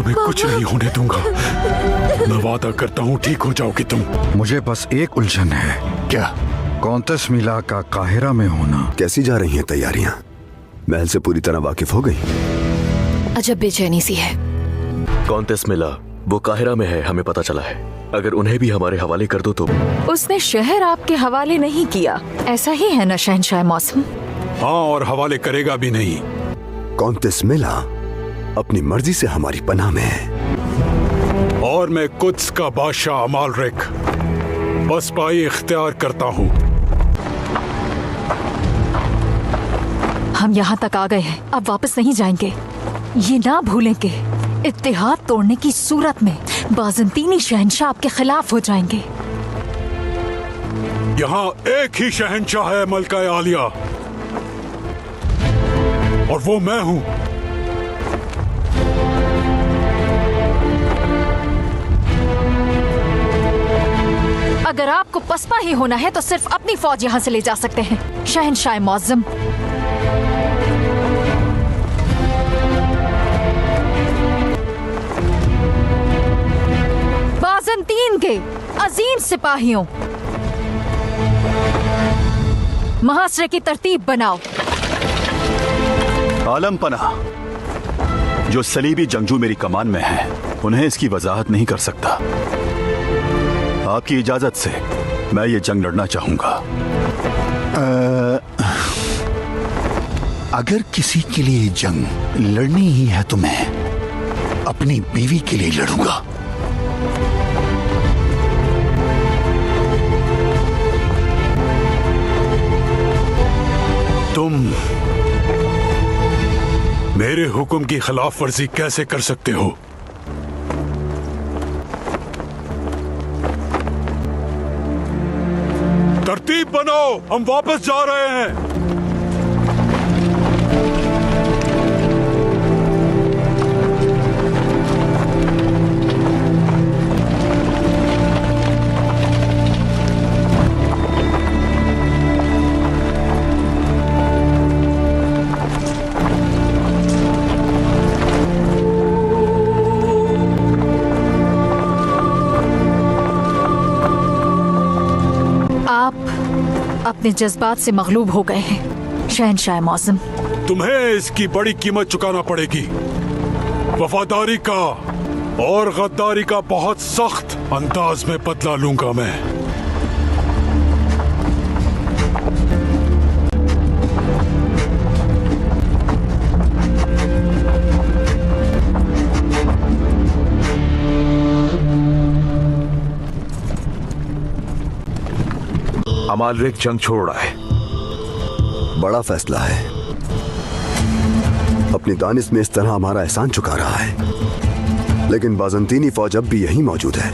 तुम्हें कुछ नहीं होने दूंगा। मैं वादा करता हूँ ठीक हो जाओगे तुम। मुझे बस एक उलझन है। क्या? कॉन्टेस मिला का काहिरा में होना। कैसी जा रही हैं तैयारियां? महल से पूरी तरह वाकिफ हो गई? अजब बेचैनी सी है। कॉन्टेस मिला वो काहिरा में है, हमें पता चला है। अगर उन्हें भी हमारे हवाले कर दो तो। उसने शहर आपके हवाले नहीं किया, ऐसा ही है ना शहंशाह मौसम? हाँ, और हवाले करेगा भी नहीं। कॉन्टेस मिला अपनी मर्जी से हमारी पनाह में है। और मैं कुद्स का बादशाह अमालरिक पसपाई इख्तियार करता हूँ। हम यहाँ तक आ गए हैं, अब वापस नहीं जाएंगे। ये ना भूलें कि इत्तेहाद तोड़ने की सूरत में बाज़ंतीनी शहंशाह आपके खिलाफ हो जाएंगे। यहाँ एक ही शहंशाह है मलका आलिया, और वो मैं हूँ। अगर आपको पसपा ही होना है तो सिर्फ अपनी फौज यहाँ से ले जा सकते हैं शहंशाह मौज़म। बाज़ंतीन के अजीम सिपाहियों, महासरे की तरतीब बनाओ। आलम पनाह, जो सलीबी जंगजू मेरी कमान में हैं, उन्हें इसकी वजाहत नहीं कर सकता। आपकी इजाजत से मैं ये जंग लड़ना चाहूंगा। अगर किसी के लिए जंग लड़नी ही है तो मैं अपनी बीवी के लिए लड़ूंगा। तुम मेरे हुक्म की खिलाफ वर्जी कैसे कर सकते हो? तरतीब बनाओ, हम वापस जा रहे हैं। अपने जज्बात से मगलूब हो गए हैं शहंशाह मौसम। तुम्हें इसकी बड़ी कीमत चुकाना पड़ेगी। वफादारी का और गद्दारी का बहुत सख्त अंदाज में बदला लूंगा मैं। अमालरिक जंग छोड़ रहा है। बड़ा फैसला है। अपनी दानिश में इस तरह हमारा एहसान चुका रहा है, लेकिन बाज़ंतीनी फौज अब भी यहीं मौजूद है।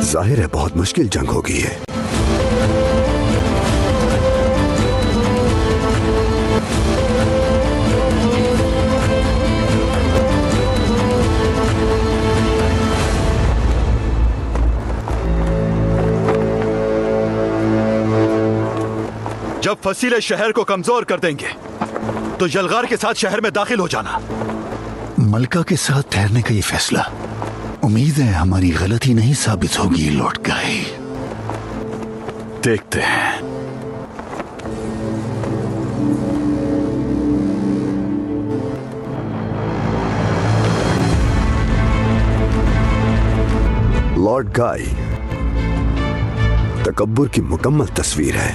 जाहिर है बहुत मुश्किल जंग होगी है। जब फसीले शहर को कमजोर कर देंगे तो यलगार के साथ शहर में दाखिल हो जाना। मलका के साथ ठहरने का ये फैसला, उम्मीद है हमारी गलती नहीं साबित होगी लॉर्ड गाई। देखते हैं। लॉर्ड गाई तकब्बुर की मुकम्मल तस्वीर है,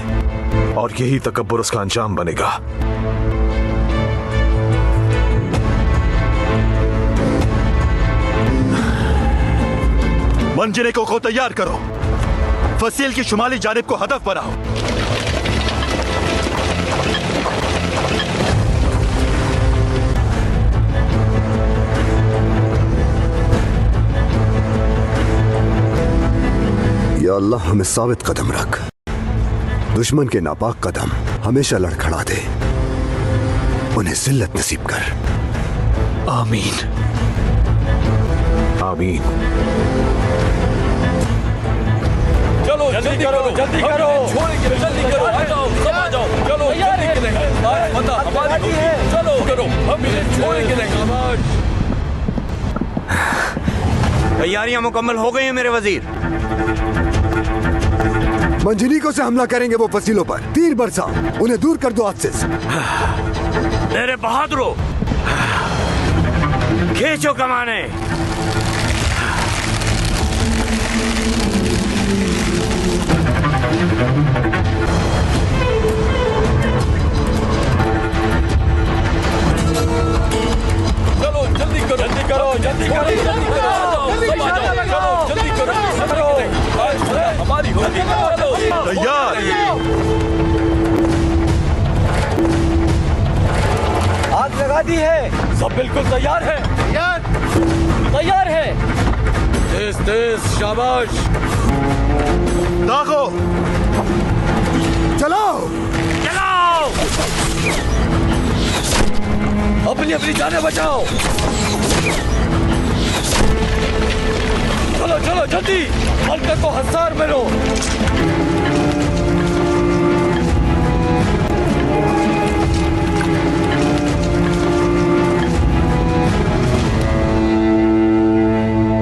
और यही तकब्बुर उसका अंजाम बनेगा। मंजिले को तैयार करो, फसील की शुमाली जानिब को हदफ बनाओ। या अल्लाह हमें साबित कदम रख। दुश्मन के नापाक कदम हमेशा लड़खड़ा दे, उन्हें जिल्लत नसीब कर। आमीन आमीन। चलो जल्दी करो, जल्दी करो, जल्दी करो, आ जाओ, सब आ जाओ, चलो जल्दी करो, बंदा हमारी है, चलो करो, हम इन्हें छोड़ेंगे नहीं। तैयारियां मुकम्मल हो गई हैं मेरे वजीर। मंजनीकों से हमला करेंगे वो फसीलों पर। तीर बरसा, उन्हें दूर कर दो हाथ से। मेरे बहादुरों, खींचो कमाने। चलो जल्दी करो, जल्दी करो, जल्दी करो, जल्दी करो, सब आ जाओ, चलो जल्दी करो, हमारी होगी, चलो तैयार। आग लगा दी है। सब बिल्कुल तैयार है, तैयार है। तेज तेज, शाबाश। दागो, चलो चलाओ। अपनी अपनी जानें बचाओ। चलो चलो जल्दी, मलका को हसार में लो।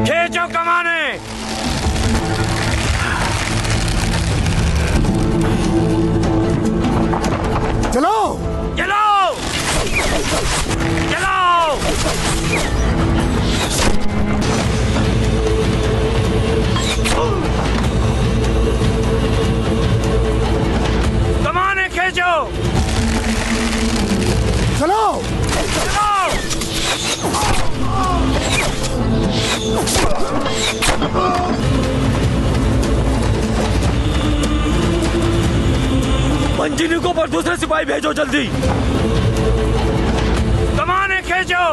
खींचो कमाने। चलो चलाओ, चलाओ। कमाने खींचो। चलो चलाओ। मंजिनिकों पर दूसरे सिपाही भेजो जल्दी। कमाने खींचो।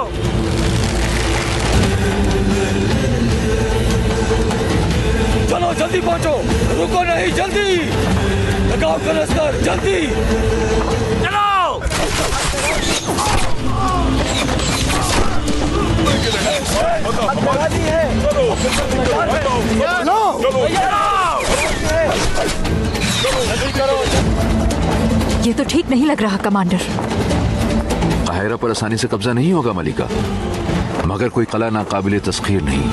चलो जल्दी पहुंचो, रुको नहीं, जल्दी लगाओ कनस्तर, जल्दी। चलाओ। ये तो ठीक नहीं लग रहा कमांडर। काहिरा पर आसानी से कब्जा नहीं होगा मलिका, मगर कोई कला नाकाबिले तस्खीर नहीं।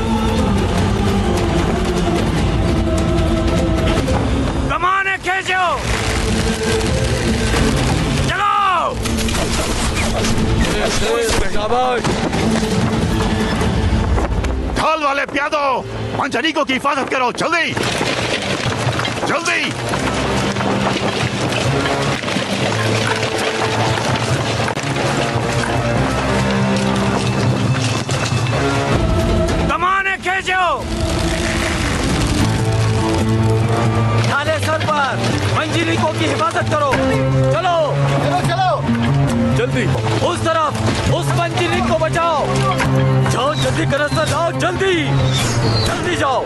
कमाने खींचो। चलाओ। शाबाश। ढाल वाले प्यादो, मंजनीकों की हिफाजत करो, जल्दी जल्दी। कमाने खींचो। ढाले सर पर, मंजिनिकों की हिफाजत करो। चलो चलो चलो जल्दी, उस तरफ, उस मंजिनिक को बचाओ। जाओ जल्दी कनस्तर, जाओ जल्दी, जल्दी जाओ।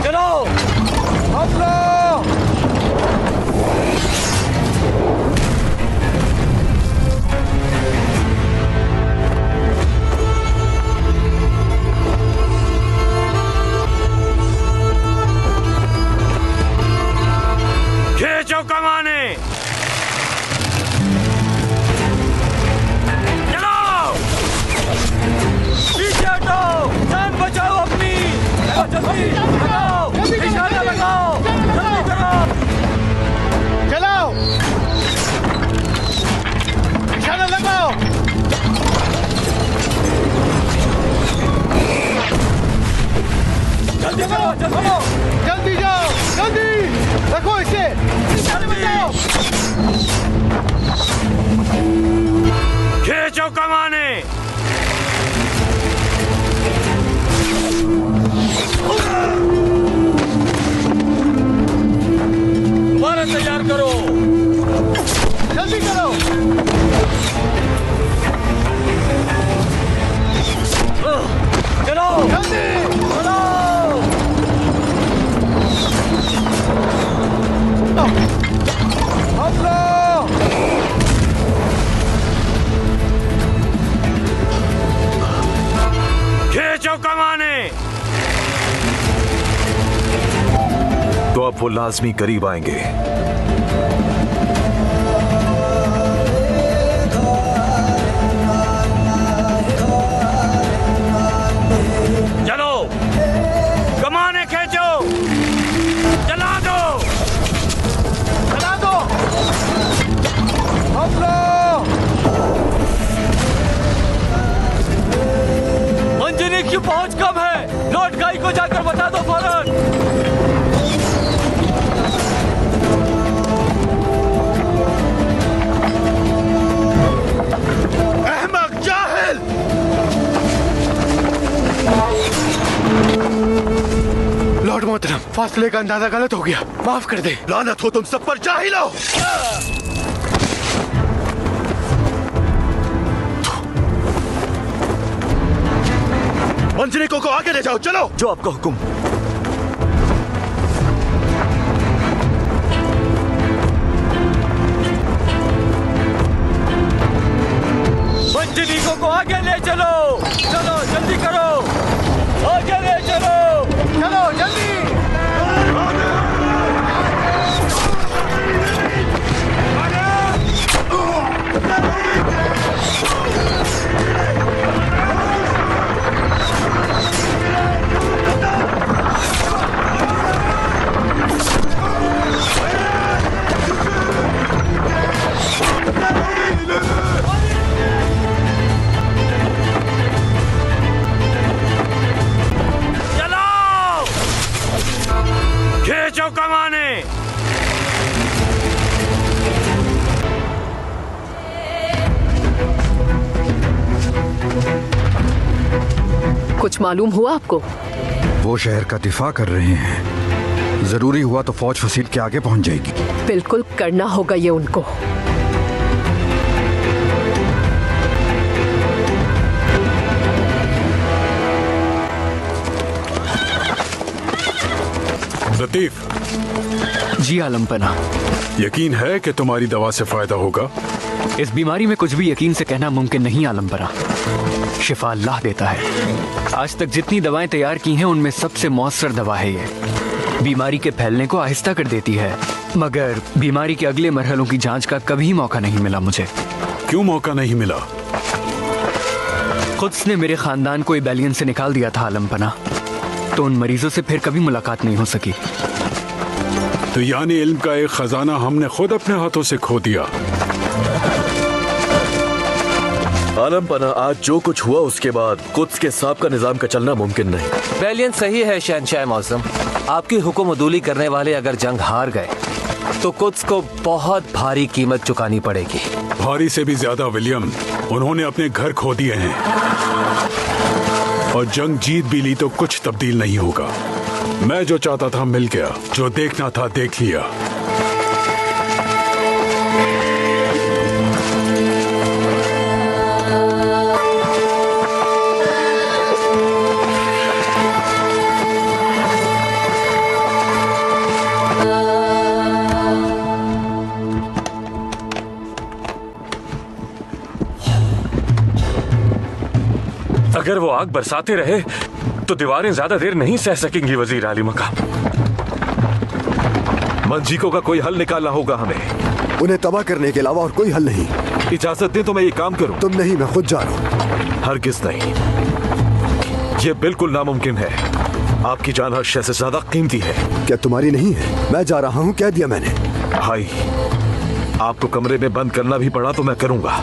चलो हमला। खींचो कमाने। चलो। पीछे हटो, जान बचाओ अपनी। जल्दी लगाओ, निशाना लगाओ, जल्दी करो। चलाओ। निशाना लगाओ। जल्दी करो, जल्दी जल्दी जाओ, जल्दी रखो इसे। निशाने बचाओ। खींचो कमाने। दोबारा तैयार करो, जल्दी करो। चलो जल्दी चलो। हमला। खींचो कमाने। तो अब वो लाजमी करीब आएंगे। पहुंच कम है। लॉर्ड गाई को जाकर बता दो फौरन। अहमक जाहिल! लॉर्ड मोहतरम, फासले का अंदाजा गलत हो गया, माफ कर दे। लानत हो तुम सब पर, जाहिलो! मंजरीकों को आगे ले जाओ, चलो। जो आपका हुक्म। मंजरीकों को आगे ले चलो, चलो जल्दी करो, आगे ले चलो, चलो जल्दी। खींचो कमाने। कुछ मालूम हुआ आपको? वो शहर का दिफा कर रहे हैं। जरूरी हुआ तो फौज फसील के आगे पहुंच जाएगी। बिल्कुल करना होगा ये उनको। लतीफ, जी आलमपना। यकीन है कि तुम्हारी दवा से फायदा होगा? इस बीमारी में कुछ भी यकीन से कहना मुमकिन नहीं आलमपना। शिफा अल्लाह देता है। आज तक जितनी दवाएं तैयार की हैं उनमें सबसे मौसर दवा है ये। बीमारी के फैलने को आहिस्ता कर देती है, मगर बीमारी के अगले मरहलों की जांच का कभी मौका नहीं मिला मुझे। क्यों मौका नहीं मिला? खुद ने मेरे खानदान को इबेलियन से निकाल दिया था आलमपना, तो उन मरीजों से फिर कभी मुलाकात नहीं हो सकी। तो यानी इल्म का एक खजाना हमने खुद अपने हाथों से खो दिया। आलमपना, आज जो कुछ हुआ उसके बाद कुद्स के सांप का निजाम का चलना मुमकिन नहीं। बैलियन सही है शहनशाह मौसम। आपकी हुक्म अदूली करने वाले अगर जंग हार गए तो कुद्स को बहुत भारी कीमत चुकानी पड़ेगी। भारी से भी ज्यादा विलियम, उन्होंने अपने घर खो दिए हैं और जंग जीत भी ली तो कुछ तब्दील नहीं होगा। मैं जो चाहता था मिल गया, जो देखना था देख लिया। अगर वो आग बरसाते रहे तो दीवारें ज्यादा देर नहीं सह सकेंगी वजीर आली मकाम। मंजीकों का कोई हल निकालना होगा हमें। उन्हें तबाह करने के अलावा और कोई हल नहीं। इजाजत दें तो मैं ये काम करूं। तुम नहीं, मैं खुद जा रहा हूं। हरगिज नहीं, ये बिल्कुल नामुमकिन है। आपकी जान हर शय से ज्यादा कीमती है। क्या तुम्हारी नहीं है? मैं जा रहा हूं, कह दिया मैंने। भाई, आपको कमरे में बंद करना भी पड़ा तो मैं करूंगा।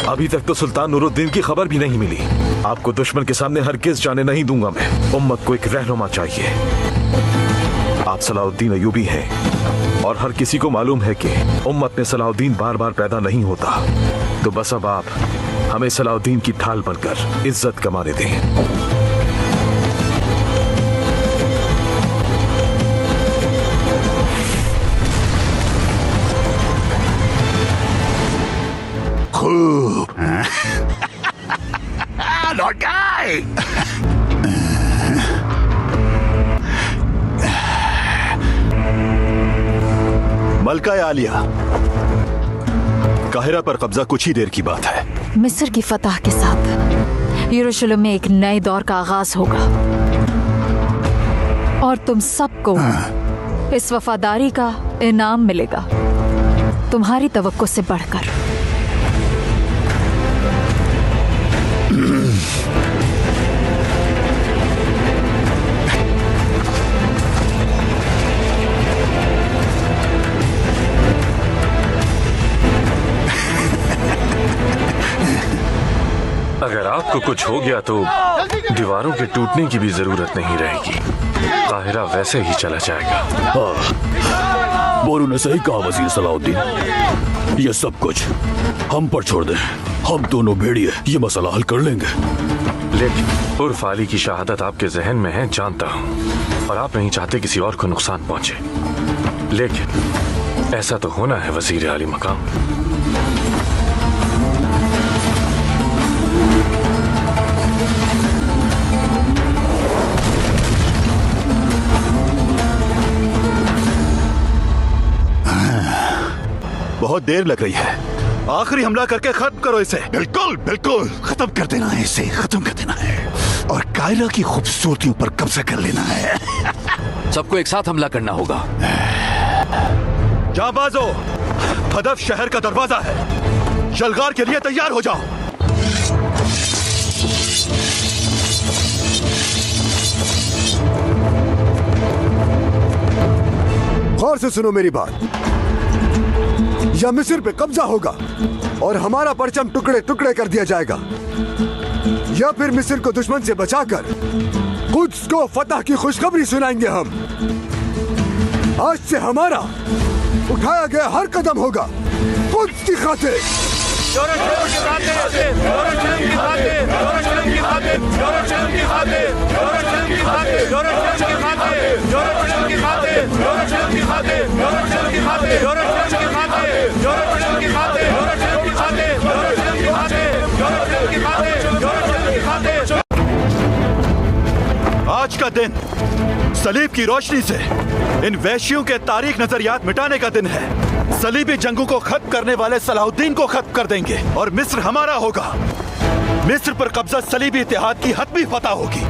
अभी तक तो सुल्तान नूरुद्दीन की खबर भी नहीं मिली। आपको दुश्मन के सामने हरगिज जाने नहीं दूंगा मैं। उम्मत को एक रहनुमा चाहिए। आप सलाहुद्दीन अयूबी हैं और हर किसी को मालूम है कि उम्मत में सलाहुद्दीन बार बार पैदा नहीं होता। तो बस अब आप हमें सलाहुद्दीन की ढाल बनकर इज्जत कमाने दें। खूब लौट गए। मलका आलिया, काहिरा पर कब्जा कुछ ही देर की बात है। मिस्र की फतह के साथ यरूशलेम में एक नए दौर का आगाज होगा और तुम सबको इस वफादारी का इनाम मिलेगा, तुम्हारी तवक्को से बढ़कर। अगर आप आपको कुछ हो गया तो दीवारों के टूटने की भी जरूरत नहीं रहेगी। काहिरा वैसे ही चला जाएगा। बोरू ने सही कहा वजीर सलाउद्दीन, ये सब कुछ हम पर छोड़ दें। हम दोनों भेड़िए ये मसला हल कर लेंगे। लेकिन उर्फ अली की शहादत आपके जहन में है, जानता हूँ, और आप नहीं चाहते किसी और को नुकसान पहुंचे। लेकिन ऐसा तो होना है वजीर आली मकाम। बहुत देर लग रही है, आखिरी हमला करके खत्म करो इसे। बिल्कुल बिल्कुल, खत्म कर देना है इसे, खत्म कर देना है और कायरा की खूबसूरतियों पर कब्जा कर लेना है। सबको एक साथ हमला करना होगा। जाबाजो, हदफ शहर का दरवाजा है, जलगार के लिए तैयार हो जाओ। गौर से सुनो मेरी बात, या मिस्र पे कब्जा होगा और हमारा परचम टुकड़े टुकड़े कर दिया जाएगा, या फिर मिस्र को दुश्मन से बचाकर कुद्स को फतह की खुशखबरी सुनाएंगे हम। आज से हमारा उठाया गया हर कदम होगा कुद्स की खातिर। आज का दिन सलीब की रोशनी से इन वैश्यों के तारीख नजरियात मिटाने का दिन है। सलीबी जंगों को खत्म करने वाले सलाहुद्दीन को खत्म कर देंगे और मिस्र हमारा होगा। मिस्र पर कब्जा सलीबी इत्तेहाद की हतमी फतह होगी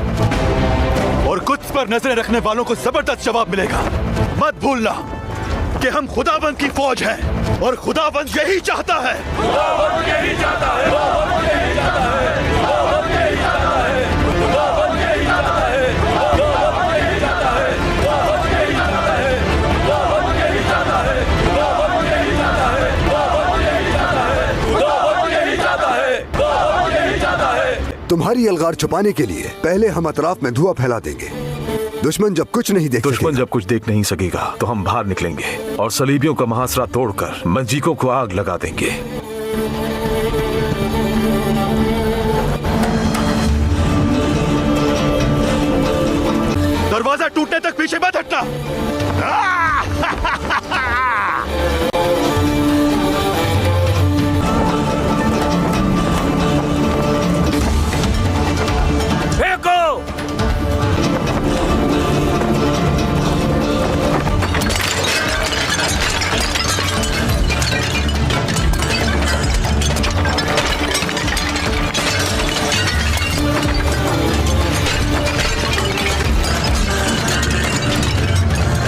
और कुद्स पर नजरें रखने वालों को जबरदस्त जवाब मिलेगा। मत भूलना कि हम खुदावंद की फौज हैं और खुदावंद यही चाहता है। खुदावंद यही चाहता है। खुदावंद यही चाहता है। खुदावंद यही चाहता है। खुदावंद यही चाहता है। खुदावंद यही चाहता है। खुदावंद यही चाहता है। खुदावंद यही चाहता है। खुदावंद यही चाहता है। खुदावंद यही चाहता है। खुदावंद यही चाहता है। खुदावंद यही चाहता है। तुम्हारी अलगार छुपाने के लिए पहले हम अतराफ में धुआं फैला देंगे। दुश्मन जब कुछ नहीं सकेगा तो हम बाहर निकलेंगे और सलीबियों का महासरा तोड़कर मंजीकों को आग लगा देंगे। दरवाजा टूटने तक पीछे मत हटना।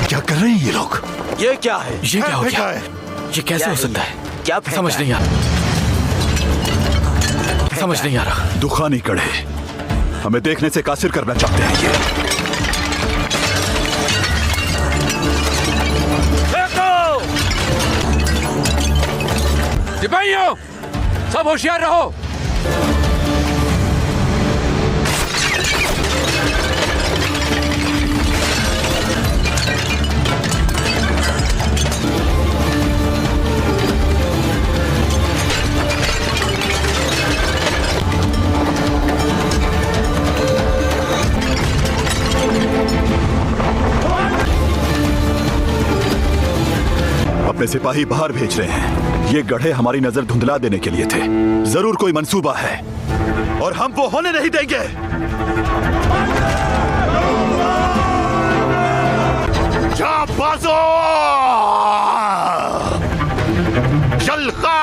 क्या कर रहे हैं ये लोग? ये क्या है? ये क्या हो गया? ये कैसे हो सकता है? क्या समझ नहीं आ समझ नहीं आ रहा। दुखानी कड़े हमें देखने से कासिर करना चाहते हैं ये। सिपाहियों, सब होशियार रहो। अपने सिपाही बाहर भेज रहे हैं। ये गढ़े हमारी नजर धुंधला देने के लिए थे। जरूर कोई मंसूबा है और हम वो होने नहीं देंगे। जाबाजो, जलगा।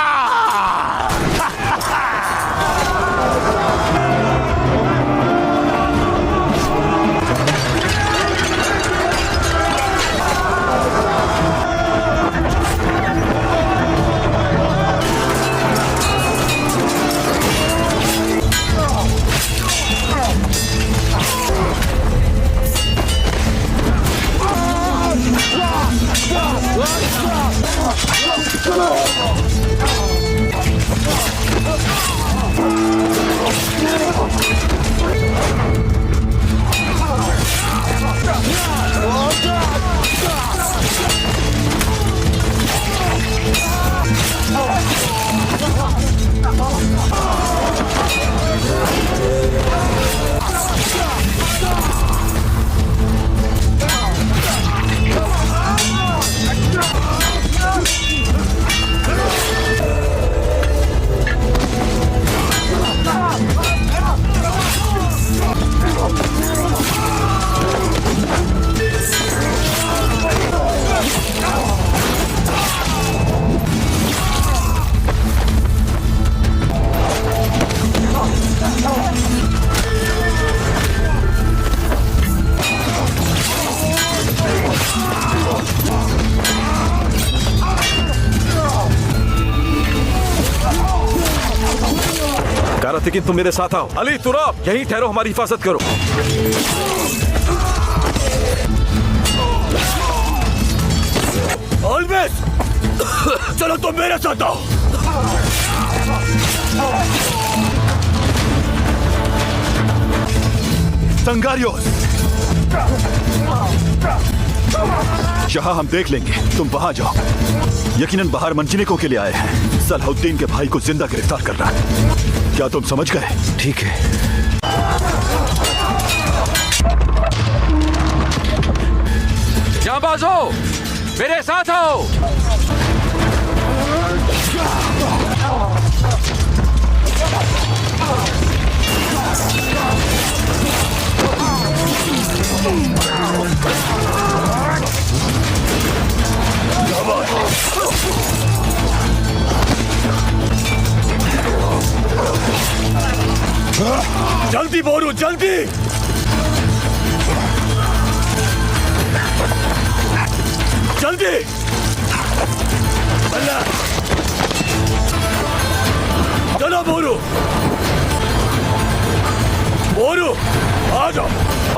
जरूरत, लेकिन तुम मेरे साथ आओ। अली तुराब, यहीं ठहरो, हमारी हिफाजत करो। ऑलवेज चलो तुम मेरे साथ आओ। संगारियोस, यहाँ हम देख लेंगे, तुम वहां जाओ। यकीनन बाहर मंजिनिकों के लिए आए हैं। सलाहुद्दीन के भाई को जिंदा गिरफ्तार करना है। क्या तुम समझ गए? ठीक है। जांबाजो, मेरे साथ आओ। जल्दी बोरू, जल्दी। जल्दी अल्लाह, चलो बोरू, बोरू आ जाओ।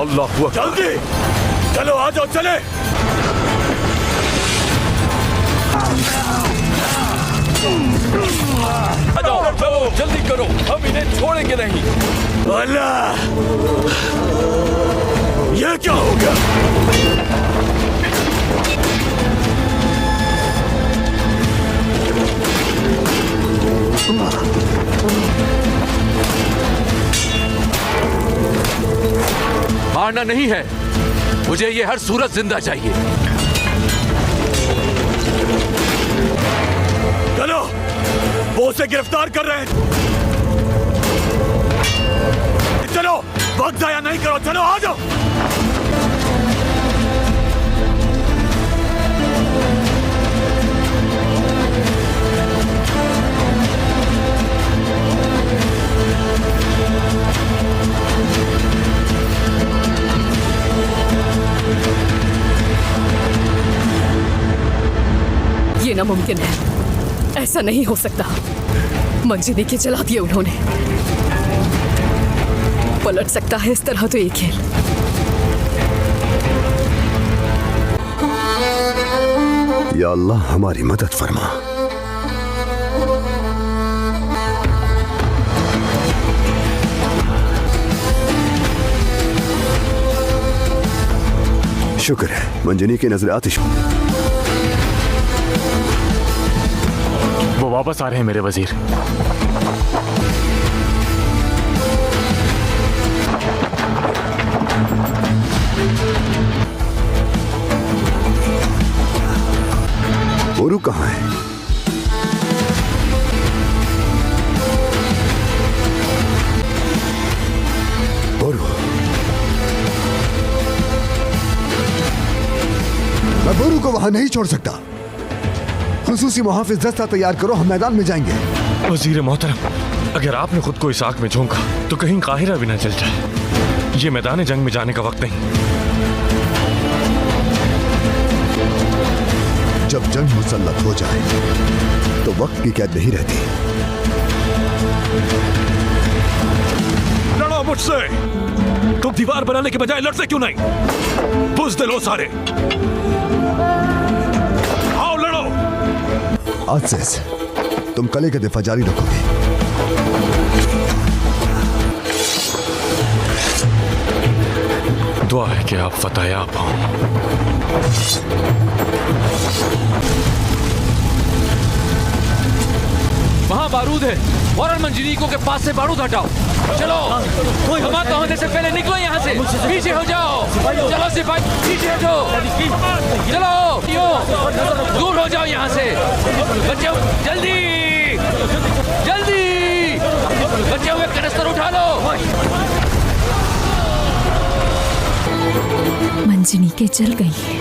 अल्लाह हुआ, जल्दी चलो, आ जाओ, चले। आ जाओ, चलो जल्दी करो, हम इन्हें छोड़ेंगे नहीं। अल्लाह, ये क्या हो गया? मारना नहीं है मुझे, ये हर सूरत जिंदा चाहिए। चलो, वो उसे गिरफ्तार कर रहे हैं। चलो, वक्त जाया नहीं करो, चलो आ जाओ। ये नामुमकिन है, ऐसा नहीं हो सकता। मंजिली के जला दिए उन्होंने। पलट सकता है इस तरह तो ये खेल। या अल्लाह, हमारी मदद फरमा। शुक्र है मंजिनी की नजर आतिश। वो वापस आ रहे हैं मेरे वजीर। बोरू कहाँ है? बोरू, मैं बोरू को वहां नहीं छोड़ सकता। खुसूसी मुहाफिज दस्ता तैयार करो, हम मैदान में जाएंगे। वजीर मोहतरम, अगर आपने खुद को इस आग में झोंका तो कहीं काहिरा भी न जल जाए। ये मैदान जंग में जाने का वक्त नहीं। जब जंग मुसल्लत हो जाए तो वक्त की कैद नहीं रहती। लड़ो मुझसे। तुम दीवार बनाने के बजाय लड़ते क्यों नहीं? बुज़दिल हो सारे। आओ लड़ो। आज से तुम कले का दिफा जारी रखोगे। दुआ है कि आप फतह पाओ। वहाँ बारूद है, फौरन मंजिनीकों के पास से बारूद हटाओ। चलो, धमाका होने से पहले निकलो यहाँ से। पीछे हो जाओ। चलो सिपाही, पीछे हटो। चलो, दूर हो जाओ यहाँ से। बच्चे जल्दी जल्दी, बचे हुए कनस्तर उठा लो। मंजिनी के जल गई है।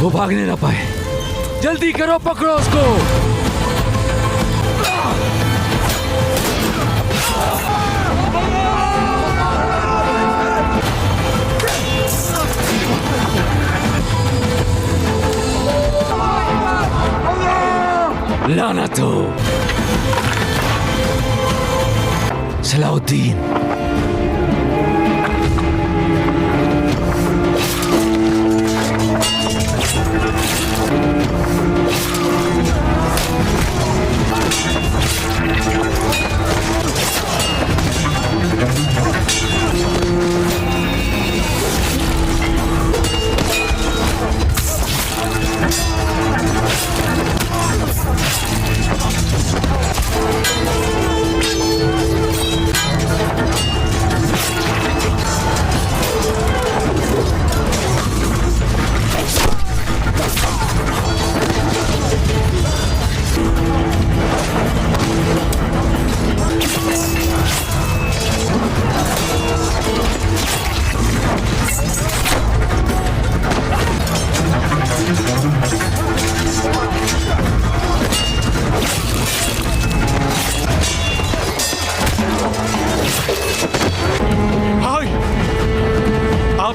वो भागने ना पाए। जल्दी करो, पकड़ो उसको। लानत हो सलाउद्दीन।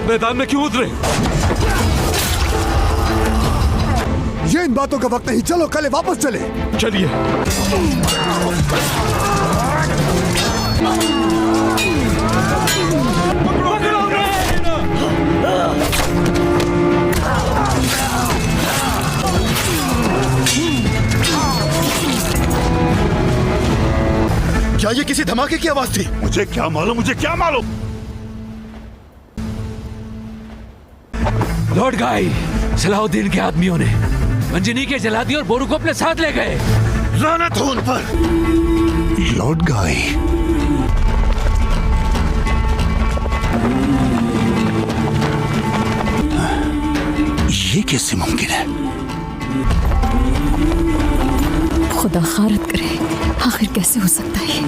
मैदान में क्यों उतरे? ये इन बातों का वक्त नहीं। चलो कल वापस चले। चलिए। क्या ये किसी धमाके की आवाज थी? मुझे क्या मालूम, मुझे क्या मालूम। लौट गए। सलाउद्दीन के आदमियों ने मंजनी के जला दी और बोरू को अपने साथ ले गए। लानत हो उन पर। लौट गए। ये कैसे मुमकिन है? खुदा खारत करे, आखिर कैसे हो सकता है?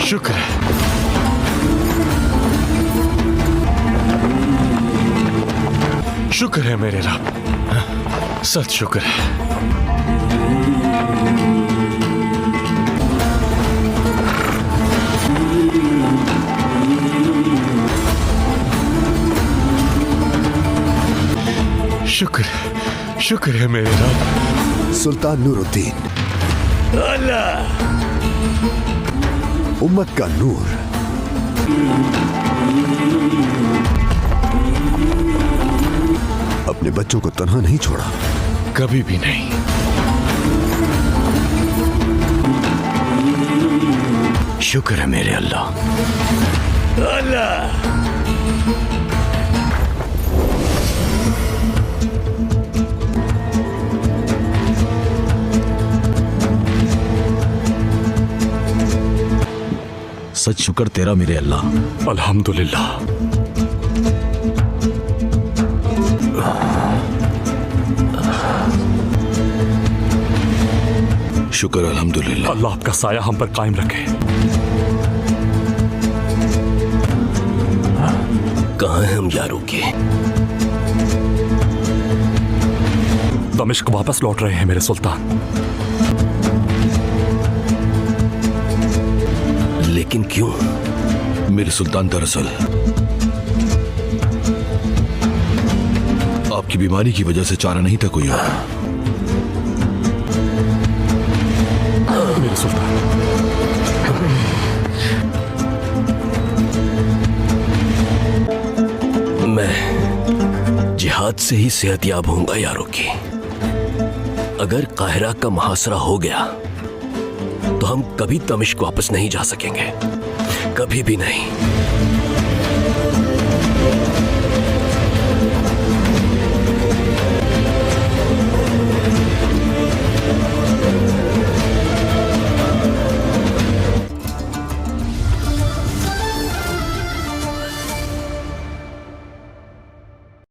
शुक्र है। शुक्र है मेरे रब, सच शुक्र है। शुक्र है मेरे रब। सुल्तान नूरुद्दीन, अल्लाह, उम्मत का नूर। अपने बच्चों को तन्हा नहीं छोड़ा, कभी भी नहीं। शुक्र है मेरे अल्लाह। अल्लाह, सच शुक्र तेरा मेरे अल्लाह। अल्हम्दुलिल्लाह। शुक्र अल्हम्दुलिल्लाह। अल्लाह आपका साया हम पर कायम रखे। कहाँ हैं हम यारों के? दमिश्क वापस लौट रहे हैं मेरे सुल्तान। लेकिन क्यों? मेरे सुल्तान, दरअसल आपकी बीमारी की वजह से चारा नहीं था कोई और। मेरे सुल्तान, मैं जिहाद से ही सेहतयाब होऊंगा यारों की। अगर काहिरा का मुहासरा हो गया तो हम कभी दमिश्क वापस नहीं जा सकेंगे, कभी भी नहीं।